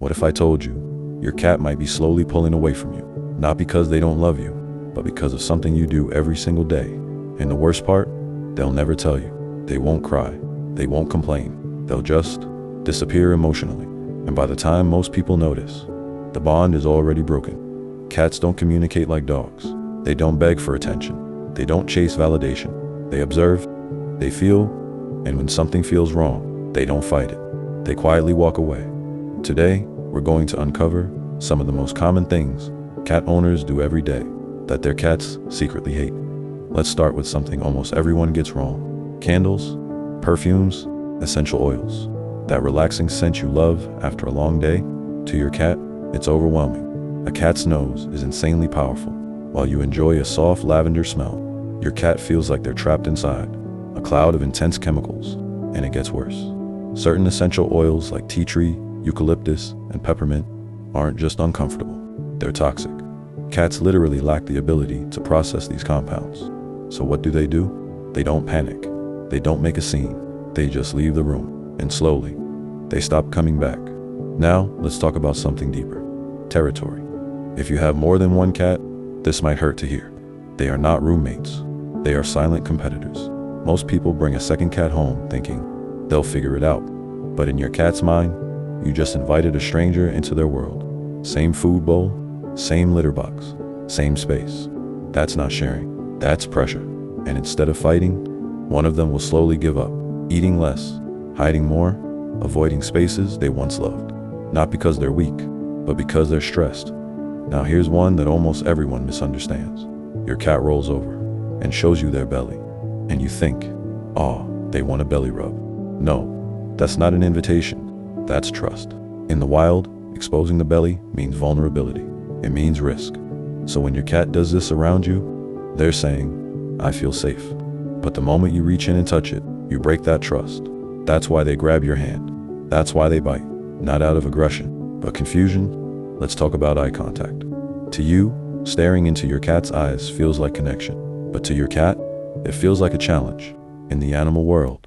What if I told you your cat might be slowly pulling away from you, not because they don't love you, but because of something you do every single day? And the worst part, they'll never tell you. They won't cry. They won't complain. They'll just disappear emotionally. And by the time most people notice, the bond is already broken. Cats don't communicate like dogs. They don't beg for attention. They don't chase validation. They observe, they feel, and when something feels wrong, they don't fight it. They quietly walk away. Today, we're going to uncover some of the most common things cat owners do every day that their cats secretly hate. Let's start with something almost everyone gets wrong. Candles, perfumes, essential oils. That relaxing scent you love after a long day, to your cat, it's overwhelming. A cat's nose is insanely powerful. While you enjoy a soft lavender smell, your cat feels like they're trapped inside a cloud of intense chemicals, and it gets worse. Certain essential oils like tea tree, eucalyptus, and peppermint aren't just uncomfortable, they're toxic. Cats literally lack the ability to process these compounds. So what do? They don't panic. They don't make a scene. They just leave the room, and slowly, they stop coming back. Now, let's talk about something deeper. Territory. If you have more than one cat, this might hurt to hear. They are not roommates. They are silent competitors. Most people bring a second cat home thinking they'll figure it out. But in your cat's mind, you just invited a stranger into their world. Same food bowl, same litter box, same space. That's not sharing. That's pressure. And instead of fighting, one of them will slowly give up, eating less, hiding more, avoiding spaces they once loved. Not because they're weak, but because they're stressed. Now here's one that almost everyone misunderstands. Your cat rolls over and shows you their belly, and you think, oh, they want a belly rub. No, that's not an invitation. That's trust. In the wild, exposing the belly means vulnerability. It means risk. So when your cat does this around you, they're saying, I feel safe. But the moment you reach in and touch it, you break that trust. That's why they grab your hand. That's why they bite. Not out of aggression, but confusion. Let's talk about eye contact. To you, staring into your cat's eyes feels like connection. But to your cat, it feels like a challenge. In the animal world,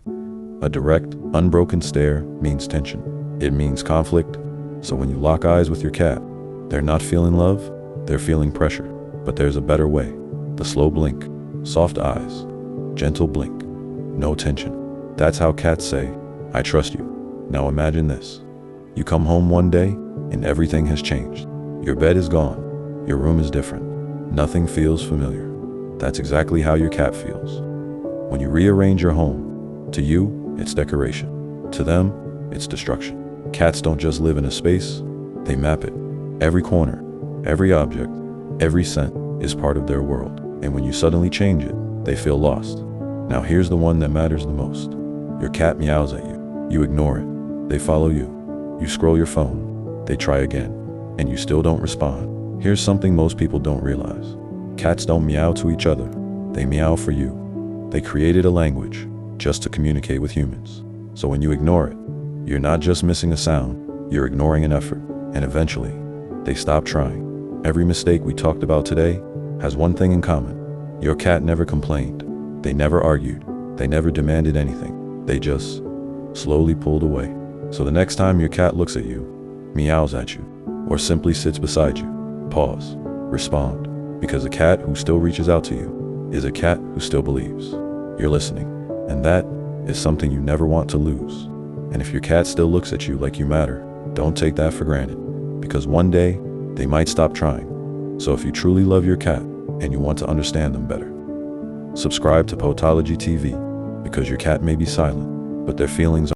a direct, unbroken stare means tension. It means conflict. So when you lock eyes with your cat, they're not feeling love, they're feeling pressure. But there's a better way. The slow blink, soft eyes, gentle blink, no tension. That's how cats say, I trust you. Now imagine this. You come home one day and everything has changed. Your bed is gone. Your room is different. Nothing feels familiar. That's exactly how your cat feels. When you rearrange your home, to you, it's decoration. To them, it's destruction. Cats don't just live in a space, they map it. Every corner, every object, every scent is part of their world. And when you suddenly change it, they feel lost. Now here's the one that matters the most. Your cat meows at you. You ignore it. They follow you. You scroll your phone. They try again. And you still don't respond. Here's something most people don't realize. Cats don't meow to each other. They meow for you. They created a language just to communicate with humans. So when you ignore it, you're not just missing a sound, you're ignoring an effort. And eventually, they stop trying. Every mistake we talked about today has one thing in common. Your cat never complained. They never argued. They never demanded anything. They just slowly pulled away. So the next time your cat looks at you, meows at you, or simply sits beside you, pause, respond. Because a cat who still reaches out to you is a cat who still believes you're listening. And that is something you never want to lose. And if your cat still looks at you like you matter, don't take that for granted. Because one day, they might stop trying. So if you truly love your cat and you want to understand them better, subscribe to Potology TV, because your cat may be silent, but their feelings